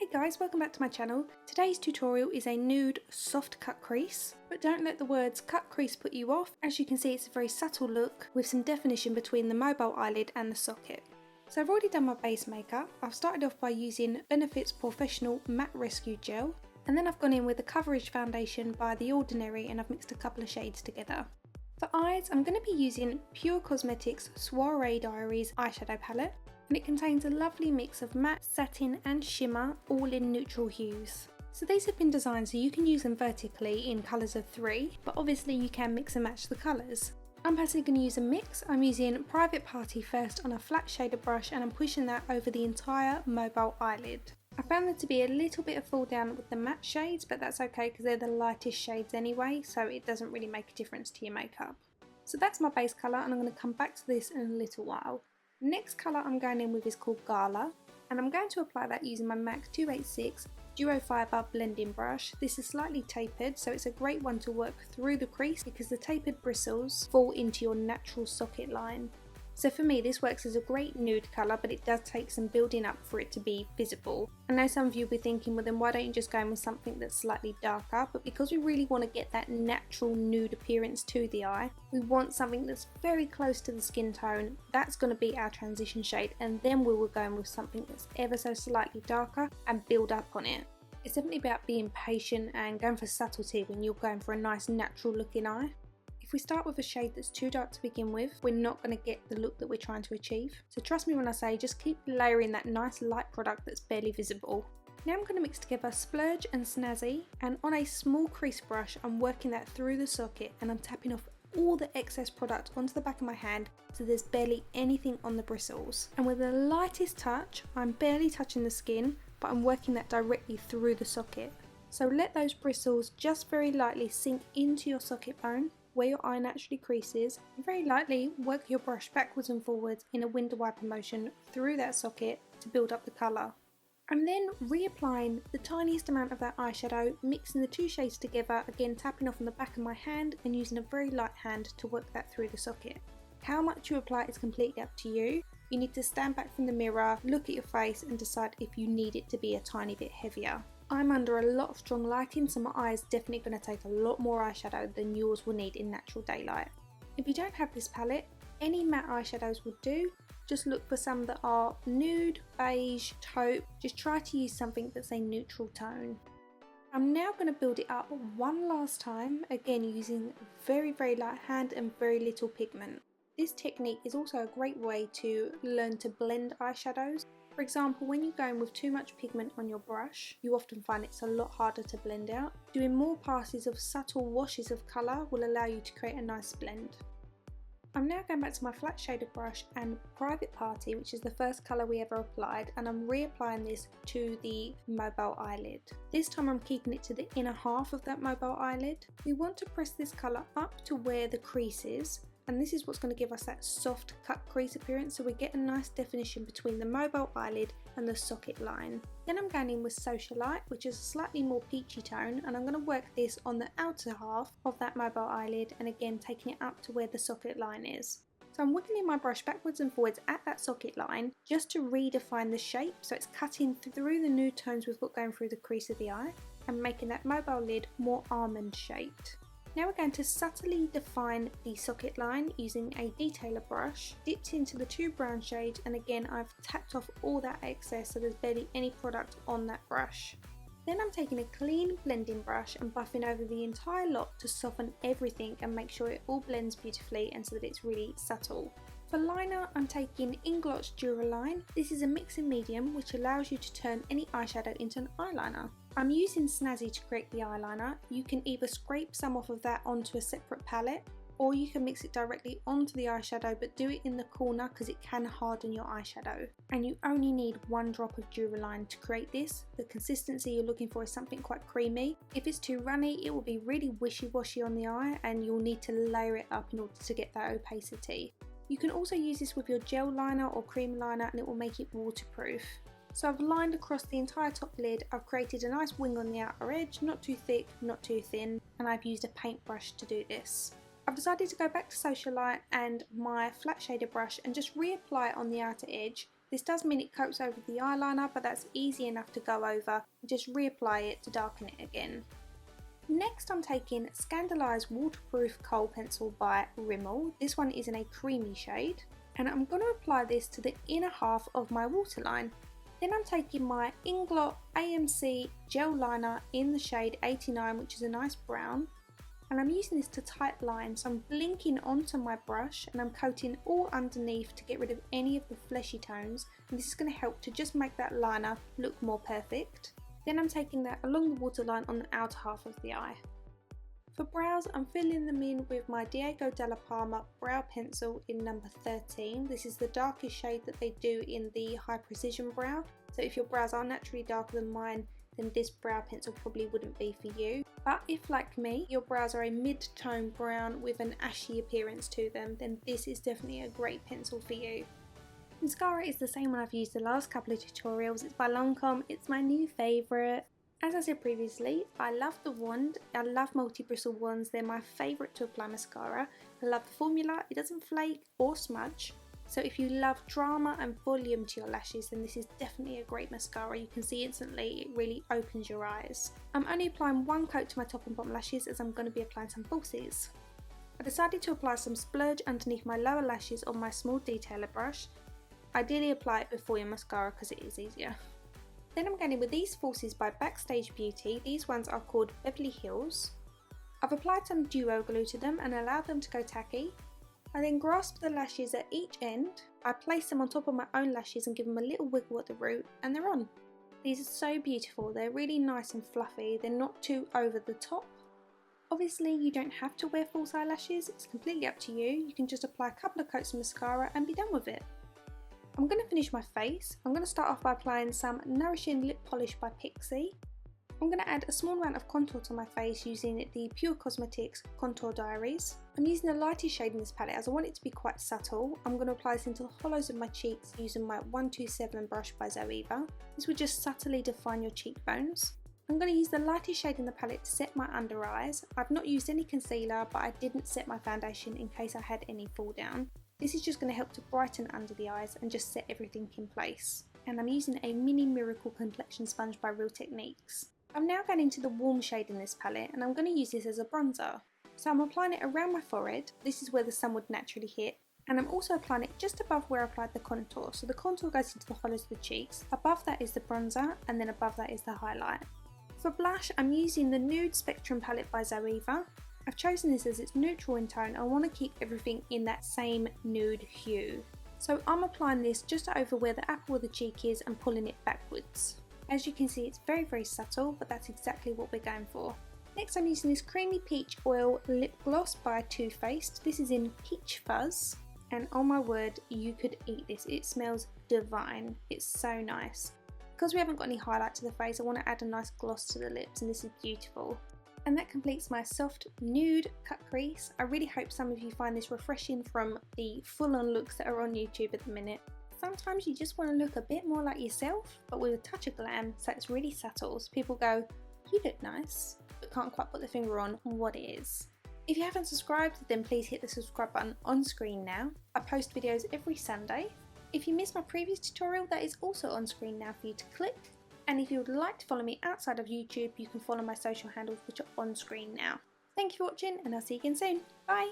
Hey guys, welcome back to my channel. Today's tutorial is a nude soft cut crease, but don't let the words cut crease put you off. As you can see, it's a very subtle look with some definition between the mobile eyelid and the socket. So I've already done my base makeup. I've started off by using Benefit's Professional Matte Rescue Gel, and then I've gone in with the Coverage Foundation by The Ordinary and I've mixed a couple of shades together. For eyes, I'm going to be using Pure Cosmetics Soiree Diaries eyeshadow palette, and it contains a lovely mix of matte, satin and shimmer, all in neutral hues. So these have been designed so you can use them vertically in colours of 3, but obviously you can mix and match the colours. I'm personally going to use a mix. I'm using Private Party first on a flat shaded brush and I'm pushing that over the entire mobile eyelid. I found there to be a little bit of fall down with the matte shades, but that's okay because they're the lightest shades anyway, so it doesn't really make a difference to your makeup. So that's my base colour and I'm going to come back to this in a little while. Next colour I'm going in with is called Gala, and I'm going to apply that using my MAC 286 Duo Fibre blending brush. This is slightly tapered, so it's a great one to work through the crease because the tapered bristles fall into your natural socket line. So for me this works as a great nude colour, but it does take some building up for it to be visible. I know some of you will be thinking, well then why don't you just go in with something that's slightly darker, but because we really want to get that natural nude appearance to the eye, we want something that's very close to the skin tone. That's going to be our transition shade, and then we will go in with something that's ever so slightly darker and build up on it. It's definitely about being patient and going for subtlety when you're going for a nice natural looking eye. If we start with a shade that's too dark to begin with, we're not going to get the look that we're trying to achieve. So trust me when I say just keep layering that nice light product that's barely visible. Now I'm going to mix together Splurge and Snazzy, and on a small crease brush I'm working that through the socket and I'm tapping off all the excess product onto the back of my hand so there's barely anything on the bristles. And with the lightest touch, I'm barely touching the skin, but I'm working that directly through the socket. So let those bristles just very lightly sink into your socket bone, where your eye naturally creases, and very lightly work your brush backwards and forwards in a window wiper motion through that socket to build up the colour. I'm then reapplying the tiniest amount of that eyeshadow, mixing the two shades together, again tapping off on the back of my hand and using a very light hand to work that through the socket. How much you apply is completely up to you. You need to stand back from the mirror, look at your face and decide if you need it to be a tiny bit heavier. I'm under a lot of strong lighting, so my eye is definitely going to take a lot more eyeshadow than yours will need in natural daylight. If you don't have this palette, any matte eyeshadows will do. Just look for some that are nude, beige, taupe. Just try to use something that's a neutral tone. I'm now going to build it up one last time, again using very light hand and very little pigment. This technique is also a great way to learn to blend eyeshadows. For example, when you're going with too much pigment on your brush, you often find it's a lot harder to blend out. Doing more passes of subtle washes of colour will allow you to create a nice blend. I'm now going back to my flat shaded brush and Private Party, which is the first colour we ever applied, and I'm reapplying this to the mobile eyelid. This time I'm keeping it to the inner half of that mobile eyelid. We want to press this colour up to where the crease is, and this is what's going to give us that soft cut crease appearance, so we get a nice definition between the mobile eyelid and the socket line. Then I'm going in with Socialite, which is a slightly more peachy tone, and I'm going to work this on the outer half of that mobile eyelid and again taking it up to where the socket line is. So I'm wiggling my brush backwards and forwards at that socket line just to redefine the shape, so it's cutting through the nude tones we've got going through the crease of the eye and making that mobile lid more almond shaped. Now we're going to subtly define the socket line using a detailer brush, dipped into the two brown shades, and again I've tapped off all that excess so there's barely any product on that brush. Then I'm taking a clean blending brush and buffing over the entire lot to soften everything and make sure it all blends beautifully and so that it's really subtle. For liner, I'm taking Inglot's Duraline. This is a mixing medium which allows you to turn any eyeshadow into an eyeliner. I'm using Snazzy to create the eyeliner. You can either scrape some off of that onto a separate palette, or you can mix it directly onto the eyeshadow, but do it in the corner because it can harden your eyeshadow. And you only need 1 drop of Duraline to create this. The consistency you're looking for is something quite creamy. If it's too runny, it will be really wishy-washy on the eye and you'll need to layer it up in order to get that opacity. You can also use this with your gel liner or cream liner and it will make it waterproof. So I've lined across the entire top lid. I've created a nice wing on the outer edge, not too thick, not too thin, and I've used a paintbrush to do this. I've decided to go back to Socialite and my flat shader brush and just reapply it on the outer edge This does mean it coats over the eyeliner, but that's easy enough to go over and just reapply it to darken it again. Next I'm taking Scandalised Waterproof Kohl Pencil by Rimmel. This one is in a creamy shade, and I'm going to apply this to the inner half of my waterline. Then I'm taking my Inglot AMC gel liner in the shade 89, which is a nice brown, and I'm using this to tight line, so I'm blinking onto my brush and I'm coating all underneath to get rid of any of the fleshy tones, and this is going to help to just make that liner look more perfect. Then I'm taking that along the waterline on the outer half of the eye. For brows, I'm filling them in with my Diego Della Palma brow pencil in number 13. This is the darkest shade that they do in the high precision brow, so if your brows are naturally darker than mine, then this brow pencil probably wouldn't be for you. But if, like me, your brows are a mid-tone brown with an ashy appearance to them, then this is definitely a great pencil for you. Mascara is the same one I've used the last couple of tutorials. It's by Lancome. It's my new favourite. As I said previously, I love the wand. I love multi-bristle wands. They're my favourite to apply mascara. I love the formula. It doesn't flake or smudge. So if you love drama and volume to your lashes, then this is definitely a great mascara. You can see instantly it really opens your eyes. I'm only applying one coat to my top and bottom lashes as I'm going to be applying some falsies. I decided to apply some splurge underneath my lower lashes on my small detailer brush. Ideally apply it before your mascara because it is easier. Then I'm going in with these falsies by Backstage Beauty. These ones are called Beverly Hills. I've applied some duo glue to them and allowed them to go tacky. I then grasp the lashes at each end. I place them on top of my own lashes and give them a little wiggle at the root, and they're on. These are so beautiful. They're really nice and fluffy. They're not too over the top. Obviously you don't have to wear false eyelashes. It's completely up to you. You can just apply a couple of coats of mascara and be done with it. I'm going to finish my face. I'm going to start off by applying some Nourishing Lip Polish by Pixie. I'm going to add a small amount of contour to my face using the Pure Cosmetics Contour Diaries. I'm using a lighter shade in this palette as I want it to be quite subtle. I'm going to apply this into the hollows of my cheeks using my 127 brush by Zoeva. This will just subtly define your cheekbones. I'm going to use the lighter shade in the palette to set my under eyes. I've not used any concealer, but I didn't set my foundation in case I had any fall down. This is just going to help to brighten under the eyes and just set everything in place. And I'm using a Mini Miracle Complexion Sponge by Real Techniques. I'm now going into the warm shade in this palette and I'm going to use this as a bronzer. So I'm applying it around my forehead. This is where the sun would naturally hit. And I'm also applying it just above where I applied the contour. So the contour goes into the hollows of the cheeks. Above that is the bronzer, and then above that is the highlight. For blush, I'm using the Nude Spectrum palette by Zoeva. I've chosen this as it's neutral in tone. I want to keep everything in that same nude hue. So I'm applying this just over where the apple of the cheek is and pulling it backwards. As you can see, it's very, very subtle, but that's exactly what we're going for. Next, I'm using this Creamy Peach Oil Lip Gloss by Too Faced. This is in Peach Fuzz, and oh my word, you could eat this. It smells divine. It's so nice. Because we haven't got any highlight to the face, I want to add a nice gloss to the lips, and this is beautiful. And that completes my soft nude cut crease. I really hope some of you find this refreshing from the full-on looks that are on YouTube at the minute. Sometimes you just want to look a bit more like yourself, but with a touch of glam, so it's really subtle. So people go, you look nice, but can't quite put their finger on what it is. If you haven't subscribed, then please hit the subscribe button on screen now. I post videos every Sunday. If you missed my previous tutorial, that is also on screen now for you to click. And if you would like to follow me outside of YouTube, you can follow my social handles which are on screen now. Thank you for watching, and I'll see you again soon. Bye!